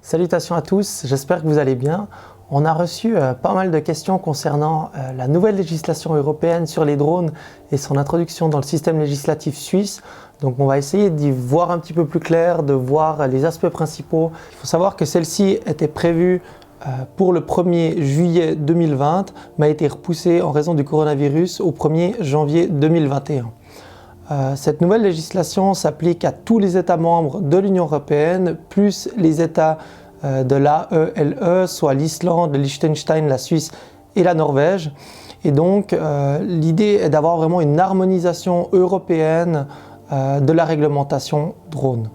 Salutations à tous, j'espère que vous allez bien. On a reçu pas mal de questions concernant la nouvelle législation européenne sur les drones et son introduction dans le système législatif suisse. Donc on va essayer d'y voir un petit peu plus clair, de voir les aspects principaux. Il faut savoir que celle-ci était prévue pour le 1er juillet 2020, mais a été repoussée en raison du coronavirus au 1er janvier 2021. Cette nouvelle législation s'applique à tous les États membres de l'Union européenne, plus les États de l'AELE, soit l'Islande, le Liechtenstein, la Suisse et la Norvège. Et donc l'idée est d'avoir vraiment une harmonisation européenne de la réglementation drone.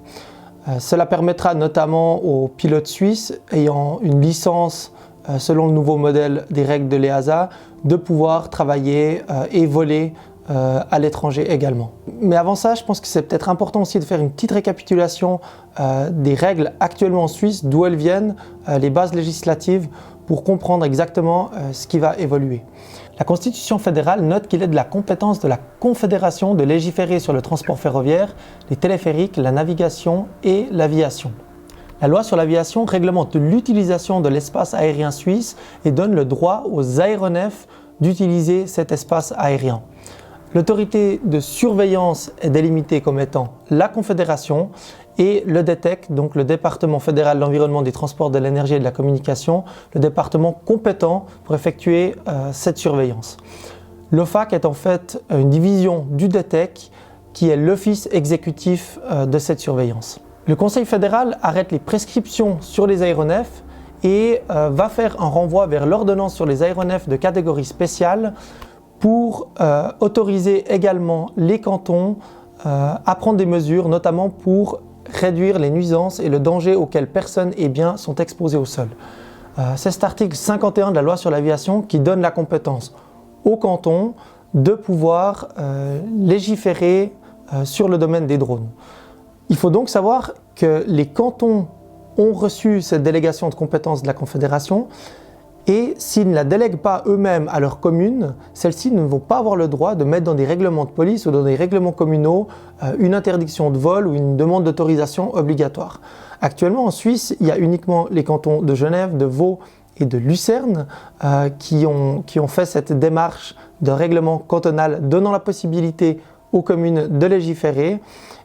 Cela permettra notamment aux pilotes suisses ayant une licence selon le nouveau modèle des règles de l'EASA de pouvoir travailler et voler à l'étranger également. Mais avant ça, je pense que c'est peut-être important aussi de faire une petite récapitulation des règles actuellement en Suisse, d'où elles viennent, les bases législatives, pour comprendre exactement ce qui va évoluer. La Constitution fédérale note qu'il est de la compétence de la Confédération de légiférer sur le transport ferroviaire, les téléphériques, la navigation et l'aviation. La loi sur l'aviation réglemente l'utilisation de l'espace aérien suisse et donne le droit aux aéronefs d'utiliser cet espace aérien. L'autorité de surveillance est délimitée comme étant la Confédération et le DETEC, donc le département fédéral de l'environnement, des transports, de l'énergie et de la communication, le département compétent pour effectuer cette surveillance. L'OFAC est en fait une division du DETEC qui est l'office exécutif de cette surveillance. Le Conseil fédéral arrête les prescriptions sur les aéronefs et va faire un renvoi vers l'ordonnance sur les aéronefs de catégorie spéciale pour autoriser également les cantons à prendre des mesures, notamment pour réduire les nuisances et le danger auxquels personnes et biens sont exposés au sol. C'est cet article 51 de la loi sur l'aviation qui donne la compétence aux cantons de pouvoir légiférer sur le domaine des drones. Il faut donc savoir que les cantons ont reçu cette délégation de compétences de la Confédération. Et s'ils ne la délèguent pas eux-mêmes à leur commune, celles-ci ne vont pas avoir le droit de mettre dans des règlements de police ou dans des règlements communaux une interdiction de vol ou une demande d'autorisation obligatoire. Actuellement en Suisse, il y a uniquement les cantons de Genève, de Vaud et de Lucerne qui ont fait cette démarche de règlement cantonal donnant la possibilité aux communes de légiférer.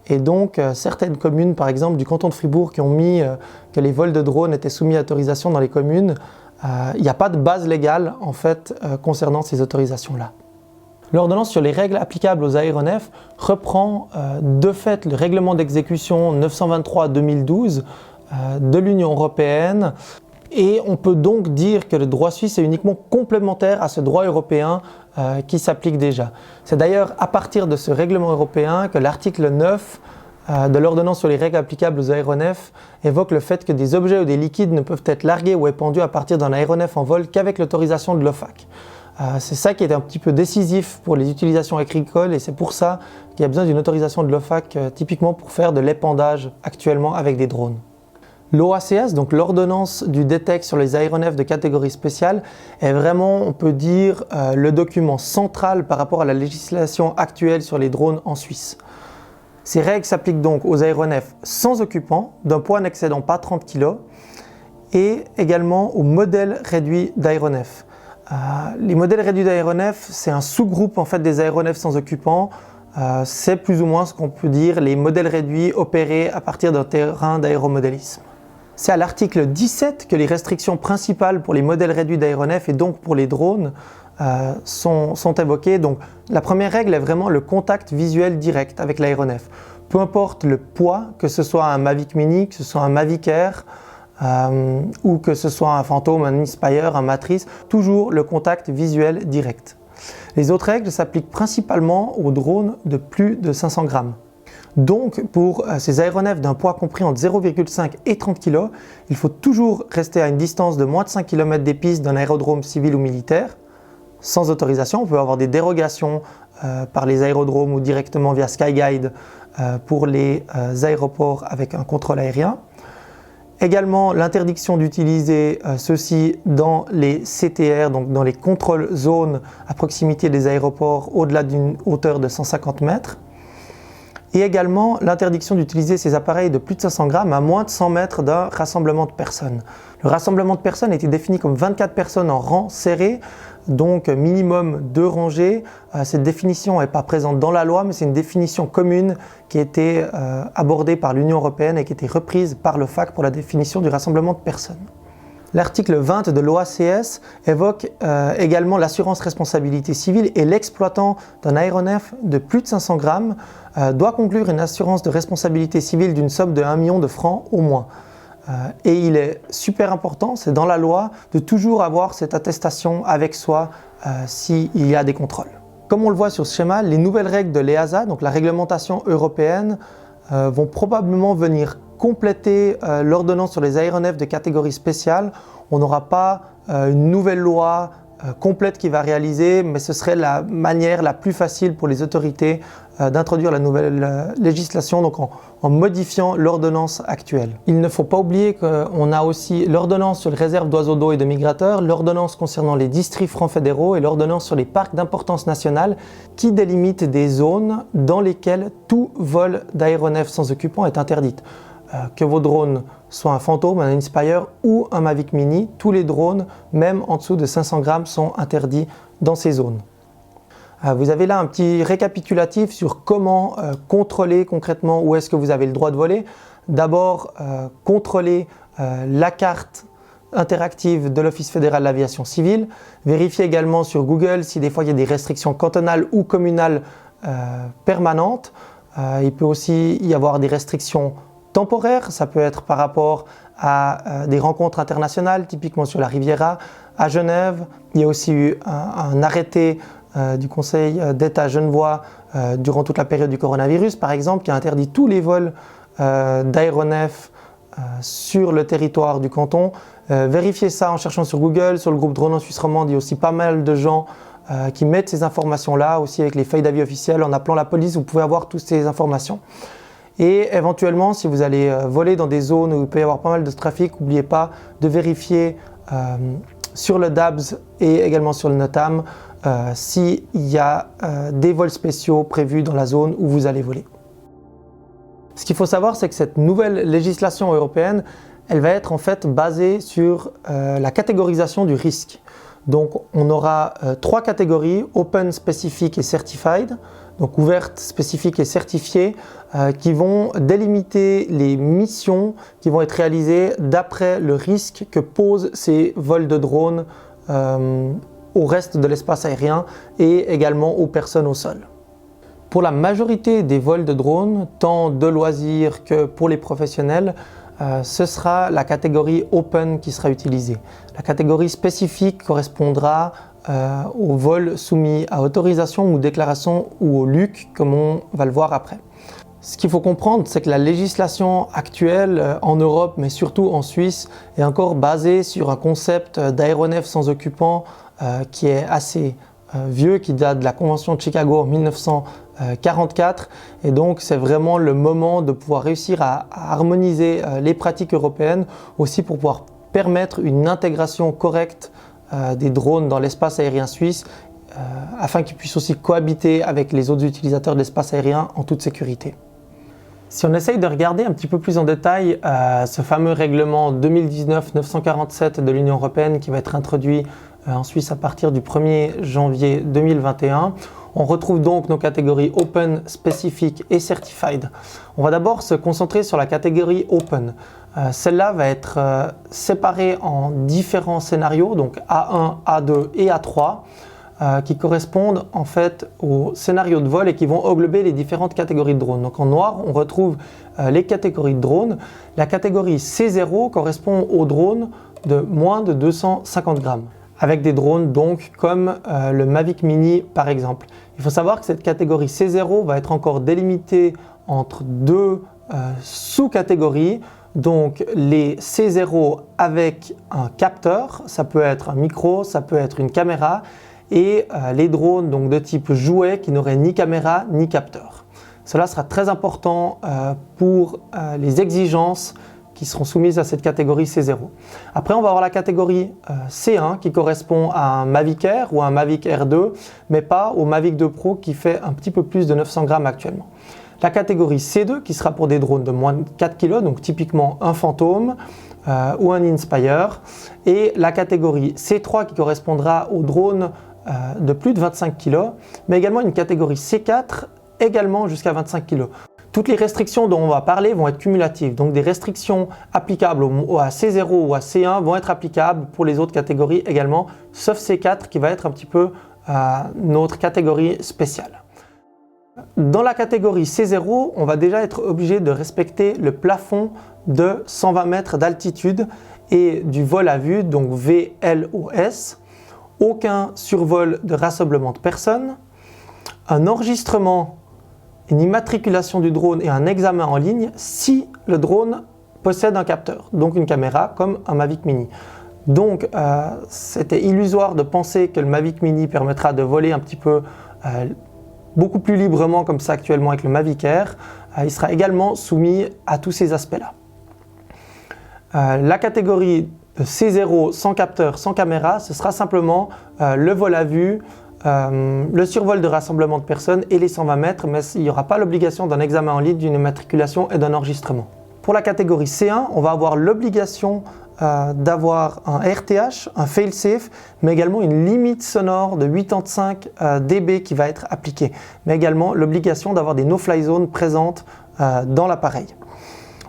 Et donc certaines communes, par exemple du canton de Fribourg, qui ont mis que les vols de drones étaient soumis à autorisation dans les communes, il n'y a pas de base légale en fait concernant ces autorisations-là. L'ordonnance sur les règles applicables aux aéronefs reprend de fait le règlement d'exécution 923/2012 de l'Union européenne et on peut donc dire que le droit suisse est uniquement complémentaire à ce droit européen qui s'applique déjà. C'est d'ailleurs à partir de ce règlement européen que l'article 9 de l'ordonnance sur les règles applicables aux aéronefs évoque le fait que des objets ou des liquides ne peuvent être largués ou épandus à partir d'un aéronef en vol qu'avec l'autorisation de l'OFAC. C'est ça qui est un petit peu décisif pour les utilisations agricoles et c'est pour ça qu'il y a besoin d'une autorisation de l'OFAC typiquement pour faire de l'épandage actuellement avec des drones. L'OACS, donc l'ordonnance du DETEC sur les aéronefs de catégorie spéciale, est vraiment, on peut dire, le document central par rapport à la législation actuelle sur les drones en Suisse. Ces règles s'appliquent donc aux aéronefs sans occupant, d'un poids n'excédant pas 30 kg, et également aux modèles réduits d'aéronefs. Les modèles réduits d'aéronefs, c'est un sous-groupe en fait des aéronefs sans occupant. C'est plus ou moins ce qu'on peut dire les modèles réduits opérés à partir d'un terrain d'aéromodélisme. C'est à l'article 17 que les restrictions principales pour les modèles réduits d'aéronefs et donc pour les drones sont évoquées. Donc, la première règle est vraiment le contact visuel direct avec l'aéronef. Peu importe le poids, que ce soit un Mavic Mini, que ce soit un Mavic Air ou que ce soit un Phantom, un Inspire, un Matrice, toujours le contact visuel direct. Les autres règles s'appliquent principalement aux drones de plus de 500 grammes. Donc, pour ces aéronefs d'un poids compris entre 0,5 et 30 kg, il faut toujours rester à une distance de moins de 5 km des pistes d'un aérodrome civil ou militaire. Sans autorisation, on peut avoir des dérogations par les aérodromes ou directement via Skyguide pour les aéroports avec un contrôle aérien. Également l'interdiction d'utiliser ceux-ci dans les CTR, donc dans les contrôles zones à proximité des aéroports au-delà d'une hauteur de 150 mètres. et également l'interdiction d'utiliser ces appareils de plus de 500 grammes à moins de 100 mètres d'un rassemblement de personnes. Le rassemblement de personnes était défini comme 24 personnes en rang serré, donc minimum 2 rangées. Cette définition n'est pas présente dans la loi, mais c'est une définition commune qui a été abordée par l'Union européenne et qui a été reprise par l'OFAC pour la définition du rassemblement de personnes. L'article 20 de l'OACS évoque également l'assurance responsabilité civile et l'exploitant d'un aéronef de plus de 500 grammes doit conclure une assurance de responsabilité civile d'une somme de 1 million de francs au moins. Et il est super important, c'est dans la loi, de toujours avoir cette attestation avec soi s'il y a des contrôles. Comme on le voit sur ce schéma, les nouvelles règles de l'EASA, donc la réglementation européenne, vont probablement venir compléter l'ordonnance sur les aéronefs de catégorie spéciale. On n'aura pas une nouvelle loi complète qui va réaliser, mais ce serait la manière la plus facile pour les autorités d'introduire la nouvelle législation, donc en modifiant l'ordonnance actuelle. Il ne faut pas oublier qu'on a aussi l'ordonnance sur les réserves d'oiseaux d'eau et de migrateurs, l'ordonnance concernant les districts francs fédéraux et l'ordonnance sur les parcs d'importance nationale qui délimitent des zones dans lesquelles tout vol d'aéronefs sans occupant est interdit. Que vos drones soient un Phantom, un Inspire ou un Mavic Mini, tous les drones, même en dessous de 500 grammes, sont interdits dans ces zones. Vous avez là un petit récapitulatif sur comment contrôler concrètement où est-ce que vous avez le droit de voler. D'abord, contrôler la carte interactive de l'Office fédéral de l'aviation civile. Vérifier également sur Google si des fois il y a des restrictions cantonales ou communales permanentes. Il peut aussi y avoir des restrictions temporaires, ça peut être par rapport à des rencontres internationales, typiquement sur la Riviera, à Genève. Il y a aussi eu un arrêté du Conseil d'État genevois durant toute la période du coronavirus, par exemple, qui a interdit tous les vols d'aéronefs sur le territoire du canton. Vérifiez ça en cherchant sur Google, sur le groupe Drone en Suisse romande, il y a aussi pas mal de gens qui mettent ces informations-là, aussi avec les feuilles d'avis officielles. En appelant la police, vous pouvez avoir toutes ces informations. Et éventuellement, si vous allez voler dans des zones où il peut y avoir pas mal de trafic, n'oubliez pas de vérifier sur le DABS et également sur le NOTAM s'il y a des vols spéciaux prévus dans la zone où vous allez voler. Ce qu'il faut savoir, c'est que cette nouvelle législation européenne, elle va être en fait basée sur la catégorisation du risque. Donc on aura 3 catégories, Open, Specific et Certified, donc ouvertes, spécifiques et certifiées, qui vont délimiter les missions qui vont être réalisées d'après le risque que posent ces vols de drones au reste de l'espace aérien et également aux personnes au sol. Pour la majorité des vols de drones, tant de loisirs que pour les professionnels, ce sera la catégorie Open qui sera utilisée. La catégorie spécifique correspondra aux vols soumis à autorisation ou déclaration ou au LUC, comme on va le voir après. Ce qu'il faut comprendre, c'est que la législation actuelle en Europe, mais surtout en Suisse, est encore basée sur un concept d'aéronef sans occupant qui est assez vieux, qui date de la Convention de Chicago en 1944. Et donc, c'est vraiment le moment de pouvoir réussir à harmoniser les pratiques européennes, aussi pour pouvoir permettre une intégration correcte des drones dans l'espace aérien suisse, afin qu'ils puissent aussi cohabiter avec les autres utilisateurs de l'espace aérien en toute sécurité. Si on essaye de regarder un petit peu plus en détail ce fameux règlement 2019-947 de l'Union européenne qui va être introduit en Suisse à partir du 1er janvier 2021, on retrouve donc nos catégories Open, Specific et Certified. On va d'abord se concentrer sur la catégorie Open. Celle-là va être séparée en différents scénarios, donc A1, A2 et A3. Qui correspondent en fait aux scénarios de vol et qui vont englober les différentes catégories de drones. Donc en noir, on retrouve les catégories de drones. La catégorie C0 correspond aux drones de moins de 250 grammes, avec des drones donc comme le Mavic Mini par exemple. Il faut savoir que cette catégorie C0 va être encore délimitée entre 2 sous-catégories. Donc les C0 avec un capteur, ça peut être un micro, ça peut être une caméra, et les drones donc de type jouet qui n'auraient ni caméra ni capteur. Cela sera très important pour les exigences qui seront soumises à cette catégorie C0. Après, on va avoir la catégorie C1 qui correspond à un Mavic Air ou un Mavic Air 2, mais pas au Mavic 2 Pro qui fait un petit peu plus de 900 grammes actuellement. La catégorie C2 qui sera pour des drones de moins de 4 kg, donc typiquement un Phantom ou un Inspire. Et la catégorie C3 qui correspondra aux drones de plus de 25 kg, mais également une catégorie C4 également jusqu'à 25 kg. Toutes les restrictions dont on va parler vont être cumulatives, donc des restrictions applicables à C0 ou à C1 vont être applicables pour les autres catégories également, sauf C4 qui va être un petit peu notre catégorie spéciale. Dans la catégorie C0, on va déjà être obligé de respecter le plafond de 120 mètres d'altitude et du vol à vue, donc VLOS, aucun survol de rassemblement de personnes, un enregistrement, une immatriculation du drone et un examen en ligne si le drone possède un capteur, donc une caméra comme un Mavic Mini. Donc c'était illusoire de penser que le Mavic Mini permettra de voler un petit peu beaucoup plus librement comme ça actuellement avec le Mavic Air. Il sera également soumis à tous ces aspects-là. La catégorie de C0 sans capteur, sans caméra, ce sera simplement le vol à vue, le survol de rassemblement de personnes et les 120 mètres, mais il n'y aura pas l'obligation d'un examen en ligne, d'une immatriculation et d'un enregistrement. Pour la catégorie C1, on va avoir l'obligation d'avoir un RTH, un fail-safe, mais également une limite sonore de 85 dB qui va être appliquée, mais également l'obligation d'avoir des no-fly zones présentes dans l'appareil.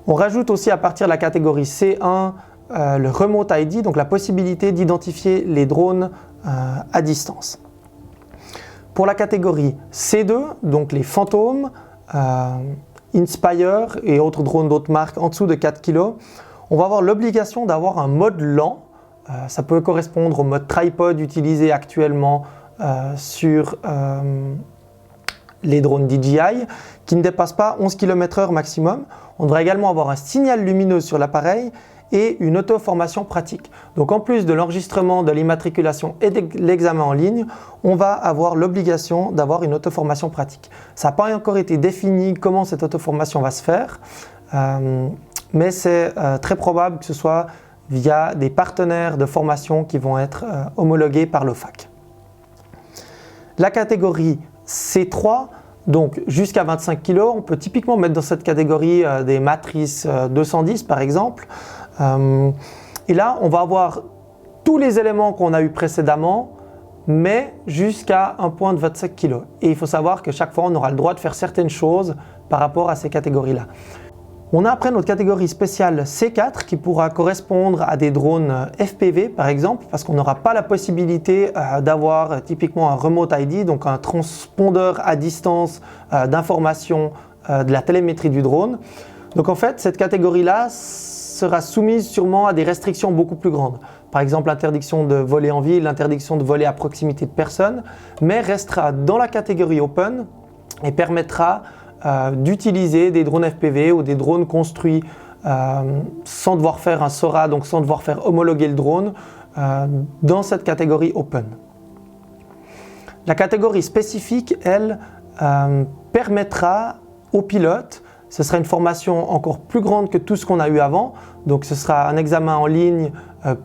On rajoute aussi à partir de la catégorie C1 le Remote ID, donc la possibilité d'identifier les drones à distance. Pour la catégorie C2, donc les Phantom, Inspire et autres drones d'autres marques en dessous de 4 kg, on va avoir l'obligation d'avoir un mode lent. Ça peut correspondre au mode tripod utilisé actuellement sur les drones DJI qui ne dépasse pas 11 km/h maximum. On devrait également avoir un signal lumineux sur l'appareil et une auto-formation pratique. Donc en plus de l'enregistrement, de l'immatriculation et de l'examen en ligne, on va avoir l'obligation d'avoir une auto-formation pratique. Ça n'a pas encore été défini comment cette auto-formation va se faire, mais c'est très probable que ce soit via des partenaires de formation qui vont être homologués par l'OFAC. La catégorie C3, donc jusqu'à 25 kg, on peut typiquement mettre dans cette catégorie des Matrice 210 par exemple. Et là, on va avoir tous les éléments qu'on a eu précédemment, mais jusqu'à un point de 25 kg. Et il faut savoir que chaque fois, on aura le droit de faire certaines choses par rapport à ces catégories-là. On a après notre catégorie spéciale C4 qui pourra correspondre à des drones FPV par exemple, parce qu'on n'aura pas la possibilité d'avoir typiquement un Remote ID, donc un transpondeur à distance d'informations de la télémétrie du drone. Donc en fait, cette catégorie-là sera soumise sûrement à des restrictions beaucoup plus grandes. Par exemple, l'interdiction de voler en ville, l'interdiction de voler à proximité de personnes, mais restera dans la catégorie Open et permettra d'utiliser des drones FPV ou des drones construits sans devoir faire un SORA, donc sans devoir faire homologuer le drone dans cette catégorie Open. La catégorie spécifique, elle, permettra aux pilotes, ce sera une formation encore plus grande que tout ce qu'on a eu avant, donc ce sera un examen en ligne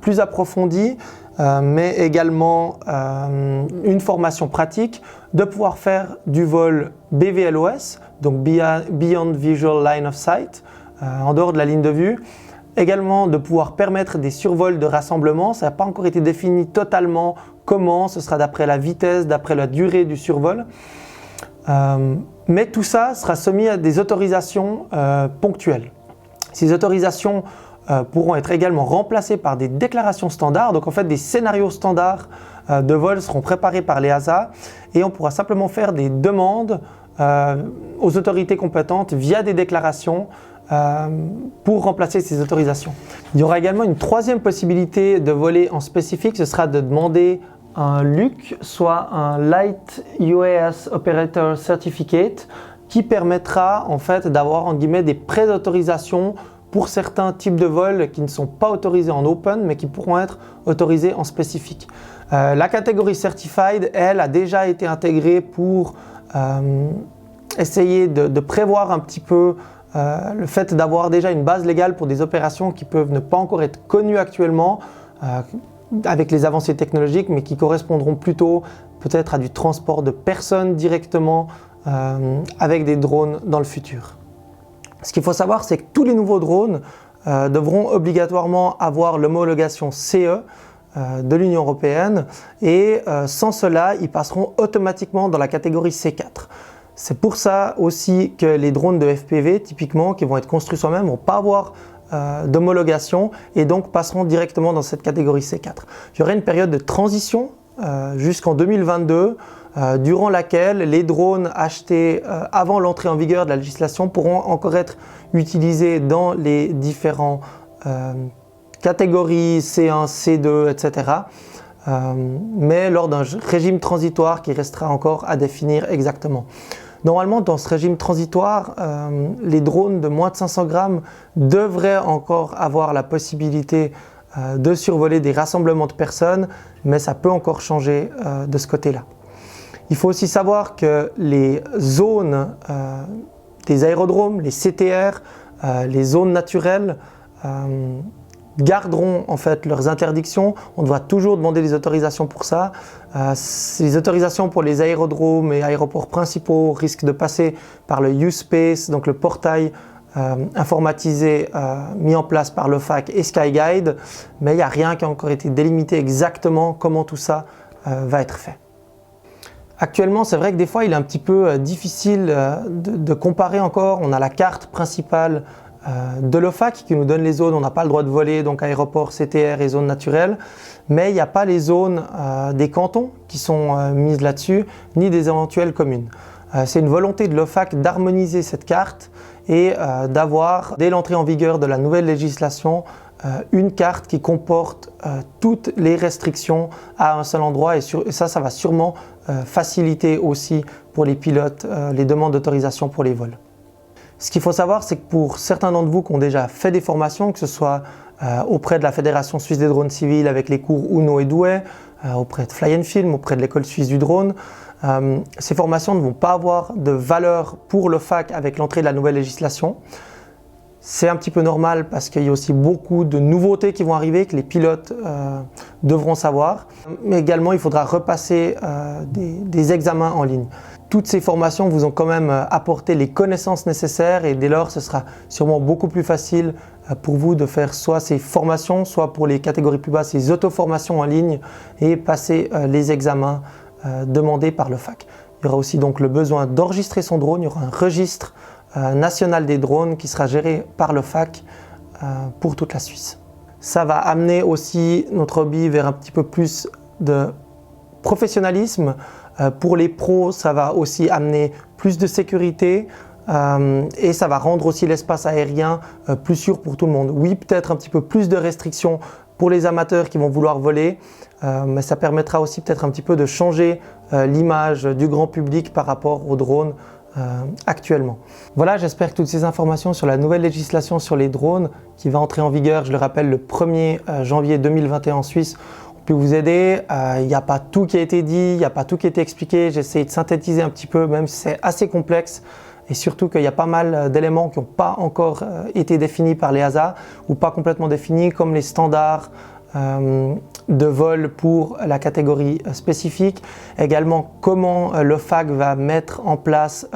plus approfondi, mais également une formation pratique, de pouvoir faire du vol BVLOS, donc Beyond Visual Line of Sight, en dehors de la ligne de vue. Également de pouvoir permettre des survols de rassemblement, ça n'a pas encore été défini totalement comment, ce sera d'après la vitesse, d'après la durée du survol. Mais tout ça sera soumis à des autorisations ponctuelles. Ces autorisations pourront être également remplacées par des déclarations standards, donc en fait des scénarios standards de vol seront préparés par l'EASA et on pourra simplement faire des demandes aux autorités compétentes via des déclarations pour remplacer ces autorisations. Il y aura également une troisième possibilité de voler en spécifique, ce sera de demander un LUC, soit un Light UAS Operator Certificate, qui permettra en fait d'avoir en guillemets des pré-autorisations pour certains types de vols qui ne sont pas autorisés en open mais qui pourront être autorisés en spécifique. La catégorie Certified, elle, a déjà été intégrée pour essayer de prévoir un petit peu le fait d'avoir déjà une base légale pour des opérations qui peuvent ne pas encore être connues actuellement avec les avancées technologiques mais qui correspondront plutôt peut-être à du transport de personnes directement avec des drones dans le futur. Ce qu'il faut savoir, c'est que tous les nouveaux drones devront obligatoirement avoir l'homologation CE de l'Union européenne et sans cela, ils passeront automatiquement dans la catégorie C4. C'est pour ça aussi que les drones de FPV, typiquement, qui vont être construits soi-même, ne vont pas avoir d'homologation et donc passeront directement dans cette catégorie C4. Il y aurait une période de transition jusqu'en 2022 durant laquelle les drones achetés avant l'entrée en vigueur de la législation pourront encore être utilisés dans les différents catégories C1, C2, etc. Mais lors d'un régime transitoire qui restera encore à définir exactement. Normalement, dans ce régime transitoire, les drones de moins de 500 grammes devraient encore avoir la possibilité de survoler des rassemblements de personnes, mais ça peut encore changer de ce côté-là. Il faut aussi savoir que les zones des aérodromes, les CTR, les zones naturelles, garderont en fait leurs interdictions. On doit toujours demander des autorisations pour ça. Les autorisations pour les aérodromes et aéroports principaux risquent de passer par le U-Space, donc le portail informatisé mis en place par l'OFAC et SkyGuide, mais il n'y a rien qui a encore été délimité exactement comment tout ça va être fait. Actuellement, c'est vrai que des fois, il est un petit peu difficile de comparer encore. On a la carte principale de l'OFAC qui nous donne les zones, on n'a pas le droit de voler, donc aéroport, CTR et zones naturelles, mais il n'y a pas les zones des cantons qui sont mises là-dessus, ni des éventuelles communes. C'est une volonté de l'OFAC d'harmoniser cette carte et d'avoir, dès l'entrée en vigueur de la nouvelle législation, une carte qui comporte toutes les restrictions à un seul endroit et ça va sûrement faciliter aussi pour les pilotes les demandes d'autorisation pour les vols. Ce qu'il faut savoir, c'est que pour certains d'entre vous qui ont déjà fait des formations, que ce soit auprès de la Fédération Suisse des Drones Civils avec les cours Uno et Douai, auprès de Fly and Film, auprès de l'École Suisse du Drone, ces formations ne vont pas avoir de valeur pour l'OFAC avec l'entrée de la nouvelle législation. C'est un petit peu normal parce qu'il y a aussi beaucoup de nouveautés qui vont arriver, que les pilotes devront savoir. Mais également, il faudra repasser des examens en ligne. Toutes ces formations vous ont quand même apporté les connaissances nécessaires et dès lors, ce sera sûrement beaucoup plus facile pour vous de faire soit ces formations, soit pour les catégories plus basses, ces auto-formations en ligne et passer les examens demandés par l'OFAC. Il y aura aussi donc le besoin d'enregistrer son drone, il y aura un registre national des drones qui sera géré par l'OFAC pour toute la Suisse. Ça va amener aussi notre hobby vers un petit peu plus de professionnalisme. Pour les pros, ça va aussi amener plus de sécurité et ça va rendre aussi l'espace aérien plus sûr pour tout le monde. Oui, peut-être un petit peu plus de restrictions pour les amateurs qui vont vouloir voler, mais ça permettra aussi peut-être un petit peu de changer l'image du grand public par rapport aux drones actuellement. Voilà, j'espère que toutes ces informations sur la nouvelle législation sur les drones qui va entrer en vigueur, je le rappelle, le 1er janvier 2021 en Suisse, ont pu vous aider. Il n'y a pas tout qui a été dit, il n'y a pas tout qui a été expliqué. J'ai essayé de synthétiser un petit peu, même si c'est assez complexe. Et surtout qu'il y a pas mal d'éléments qui n'ont pas encore été définis par l'EASA ou pas complètement définis, comme les standards de vol pour la catégorie spécifique. Également, comment l'OFAC va mettre en place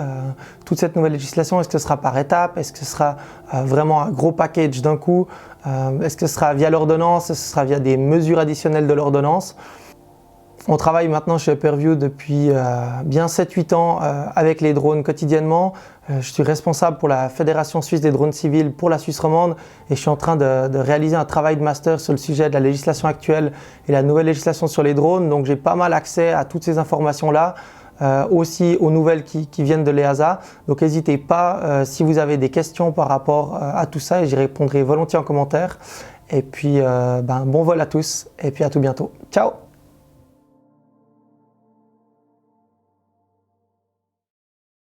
toute cette nouvelle législation. Est-ce que ce sera par étapes? Est-ce que ce sera vraiment un gros package d'un coup? Est-ce que ce sera via l'ordonnance? Est-ce que ce sera via des mesures additionnelles de l'ordonnance? On travaille maintenant chez Upperview depuis bien 7-8 ans avec les drones quotidiennement. Je suis responsable pour la Fédération Suisse des Drones Civils pour la Suisse romande et je suis en train de réaliser un travail de master sur le sujet de la législation actuelle et la nouvelle législation sur les drones. Donc j'ai pas mal accès à toutes ces informations-là, aussi aux nouvelles qui viennent de l'EASA. Donc n'hésitez pas si vous avez des questions par rapport à tout ça et j'y répondrai volontiers en commentaire. Et puis bon vol à tous et puis à tout bientôt. Ciao!